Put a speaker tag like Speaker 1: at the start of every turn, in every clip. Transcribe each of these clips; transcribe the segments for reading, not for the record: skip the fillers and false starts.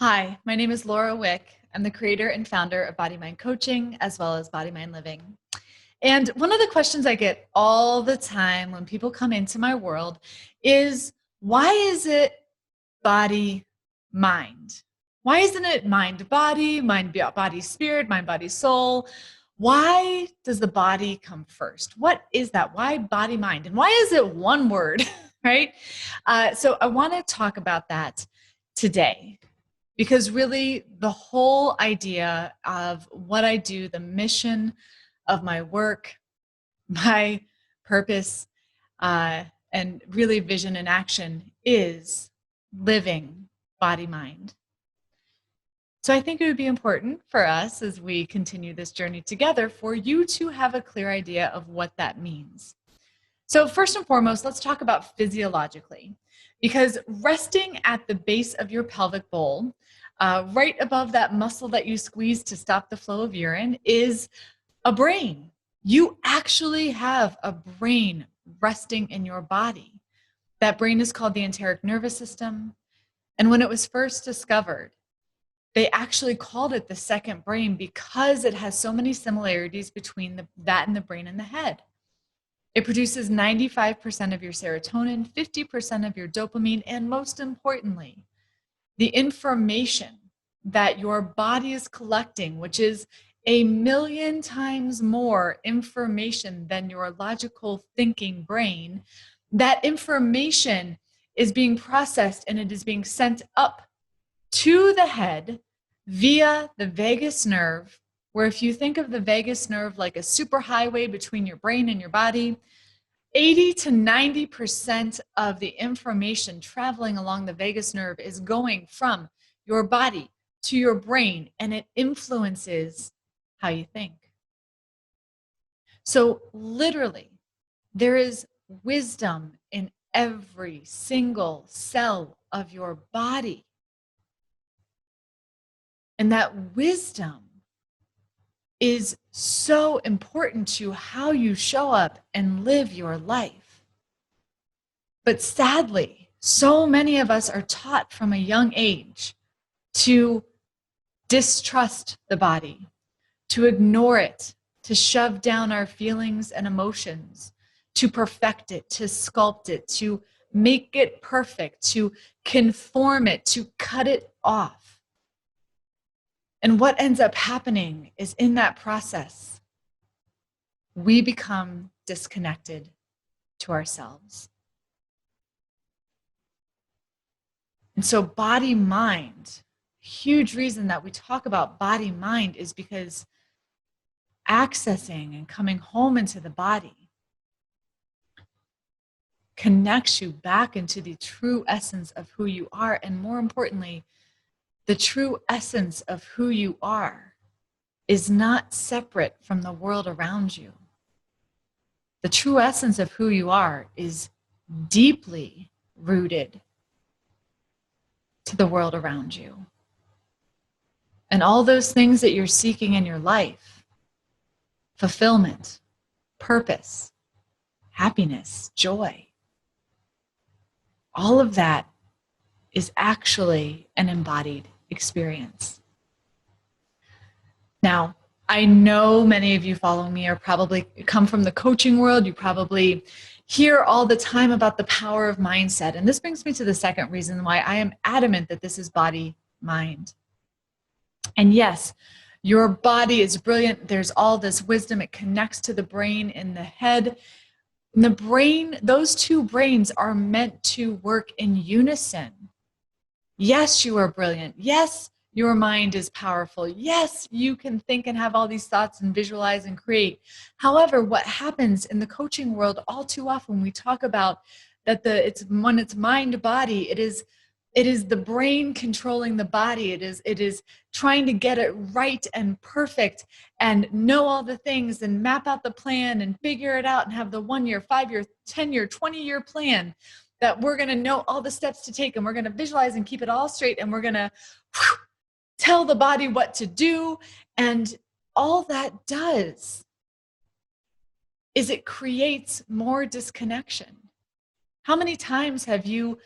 Speaker 1: Hi, my name is Laura Wieck. I'm the creator and founder of BodyMind Coaching as well as BodyMind Living. And one of the questions I get all the time when people come into my world is, why is it body mind? Why isn't it mind body, mind body spirit, mind body soul? Why does the body come first? What is that? Why body mind? And why is it one word, right? So I want to talk about that today. Because really, the whole idea of what I do, the mission of my work, my purpose, and really vision and action is living body mind. So I think it would be important for us as we continue this journey together for you to have a clear idea of what that means. So first and foremost, let's talk about physiologically, because resting at the base of your pelvic bowl, right above that muscle that you squeeze to stop the flow of urine, is a brain. You actually have a brain resting in your body. That brain is called the enteric nervous system. And when it was first discovered, they actually called it the second brain because it has so many similarities between that and the brain and the head. It produces 95% of your serotonin, 50% of your dopamine, and most importantly, the information that your body is collecting, which is 1,000,000 times more information than your logical thinking brain, that information is being processed and it is being sent up to the head via the vagus nerve, where if you think of the vagus nerve like a superhighway between your brain and your body, 80 to 90% of the information traveling along the vagus nerve is going from your body to your brain, and it influences how you think. So literally, there is wisdom in every single cell of your body. And that wisdom is so important to how you show up and live your life. But sadly, so many of us are taught from a young age to distrust the body, to ignore it, to shove down our feelings and emotions, to perfect it, to sculpt it, to make it perfect, to conform it, to cut it off. And what ends up happening is in that process, we become disconnected to ourselves. And so body mind, huge reason that we talk about body mind is because accessing and coming home into the body connects you back into the true essence of who you are. And more importantly, the true essence of who you are is not separate from the world around you. The true essence of who you are is deeply rooted to the world around you. And all those things that you're seeking in your life, fulfillment, purpose, happiness, joy, all of that is actually an embodied experience. Now, I know many of you following me are probably come from the coaching world. You probably hear all the time about the power of mindset. And this brings me to the second reason why I am adamant that this is body mind. And yes, your body is brilliant. There's all this wisdom. It connects to the brain and the head. And the brain, those two brains are meant to work in unison. Yes, you are brilliant. Yes, your mind is powerful. Yes, you can think and have all these thoughts and visualize and create. However, what happens in the coaching world all too often, we talk about that when it's mind body, it is the brain controlling the body. It is trying to get it right and perfect and know all the things and map out the plan and figure it out and have the 1 year, 5 year, 10-year, 20-year plan that we're going to know all the steps to take, and we're going to visualize and keep it all straight, and we're going to tell the body what to do. And all that does is it creates more disconnection. How many times have you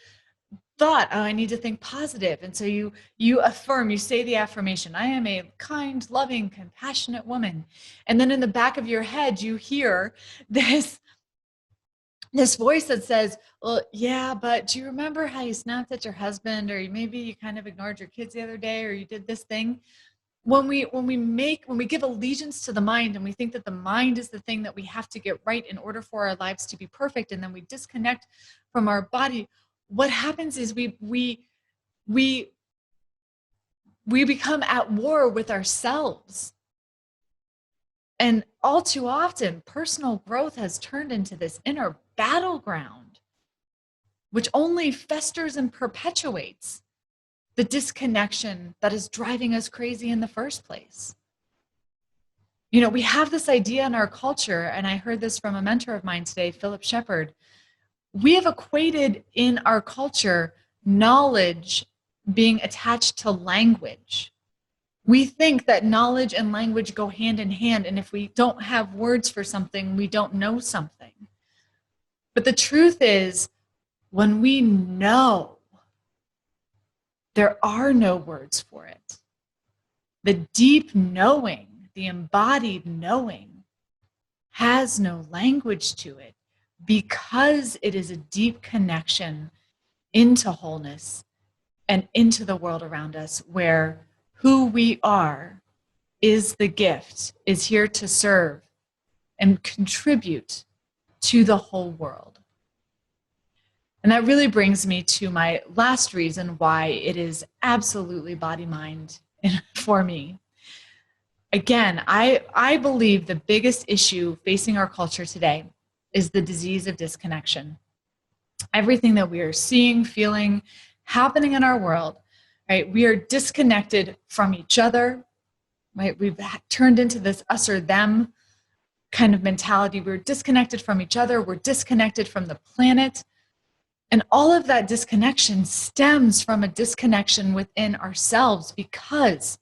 Speaker 1: thought, oh, I need to think positive. And so you affirm, you say the affirmation, I am a kind, loving, compassionate woman. And then in the back of your head, you hear this voice that says, well, yeah, but do you remember how you snapped at your husband, or maybe you kind of ignored your kids the other day, or you did this thing? When we give allegiance to the mind, and we think that the mind is the thing that we have to get right in order for our lives to be perfect, and then we disconnect from our body, what happens is we become at war with ourselves. And all too often, personal growth has turned into this inner battleground, which only festers and perpetuates the disconnection that is driving us crazy in the first place. You know, we have this idea in our culture, and I heard this from a mentor of mine today, Philip Shepard. We have equated in our culture knowledge being attached to language. We think that knowledge and language go hand in hand, and if we don't have words for something, we don't know something. But the truth is, when we know, there are no words for it. The deep knowing, the embodied knowing, has no language to it, because it is a deep connection into wholeness and into the world around us, where who we are is the gift, is here to serve and contribute to the whole world. And that really brings me to my last reason why it is absolutely body-mind for me. Again, I believe the biggest issue facing our culture today is the disease of disconnection. Everything that we are seeing, feeling, happening in our world, right? We are disconnected from each other, right? We've turned into this us or them kind of mentality. We're disconnected from each other. We're disconnected from the planet. And all of that disconnection stems from a disconnection within ourselves, because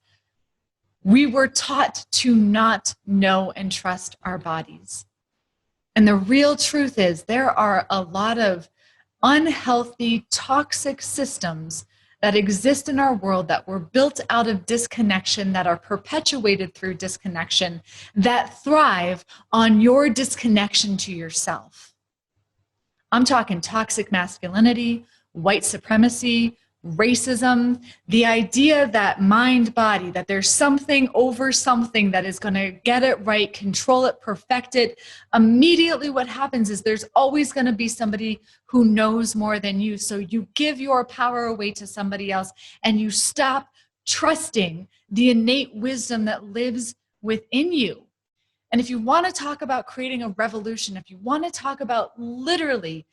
Speaker 1: we were taught to not know and trust our bodies. And the real truth is, there are a lot of unhealthy, toxic systems that exist in our world that were built out of disconnection, that are perpetuated through disconnection, that thrive on your disconnection to yourself. I'm talking toxic masculinity, white supremacy, racism, the idea that mind-body, that there's something over something that is going to get it right, control it, perfect it. Immediately what happens is there's always going to be somebody who knows more than you. So you give your power away to somebody else, and you stop trusting the innate wisdom that lives within you. And if you want to talk about creating a revolution, if you want to talk about literally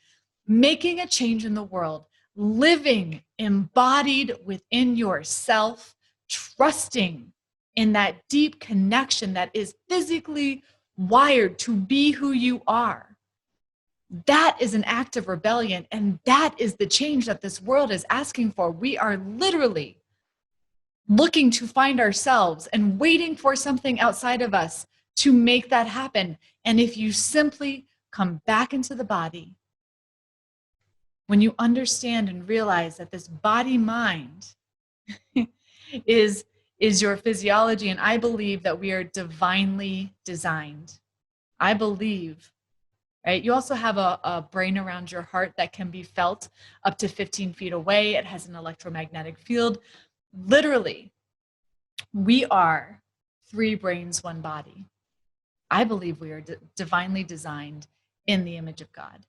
Speaker 1: making a change in the world, living embodied within yourself, trusting in that deep connection that is physically wired to be who you are, that is an act of rebellion. And that is the change that this world is asking for. We are literally looking to find ourselves and waiting for something outside of us to make that happen. And if you simply come back into the body, when you understand and realize that this body-mind is your physiology, and I believe that we are divinely designed. I believe, right? You also have a brain around your heart that can be felt up to 15 feet away. It has an electromagnetic field. Literally, we are 3 brains, 1 body. I believe we are divinely designed in the image of God,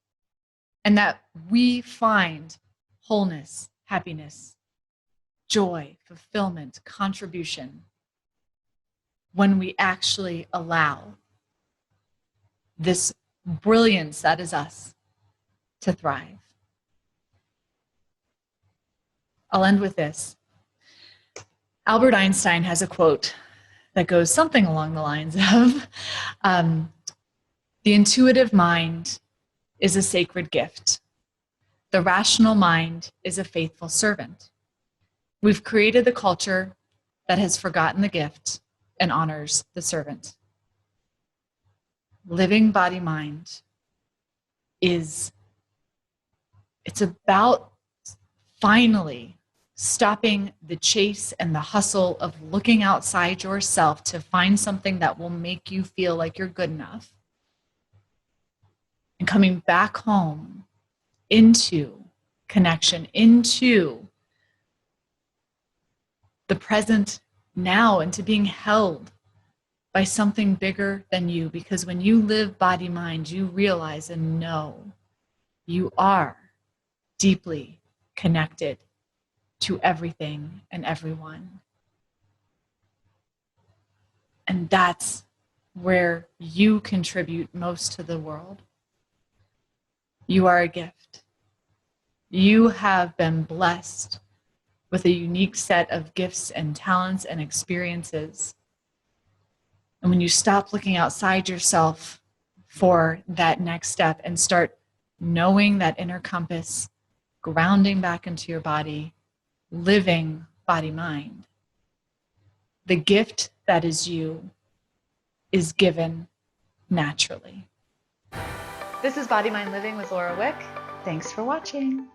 Speaker 1: and that we find wholeness, happiness, joy, fulfillment, contribution when we actually allow this brilliance that is us to thrive. I'll end with this. Albert Einstein has a quote that goes something along the lines of, the intuitive mind is a sacred gift. The rational mind is a faithful servant. We've created the culture that has forgotten the gift and honors the servant. Living body-mind it's about finally stopping the chase and the hustle of looking outside yourself to find something that will make you feel like you're good enough, and coming back home into connection, into the present now, into being held by something bigger than you. Because when you live body mind, you realize and know you are deeply connected to everything and everyone. And that's where you contribute most to the world. You are a gift. You have been blessed with a unique set of gifts and talents and experiences. And when you stop looking outside yourself for that next step and start knowing that inner compass, grounding back into your body, living body mind, the gift that is you is given naturally. This is Body Mind Living with Laura Wieck. Thanks for watching.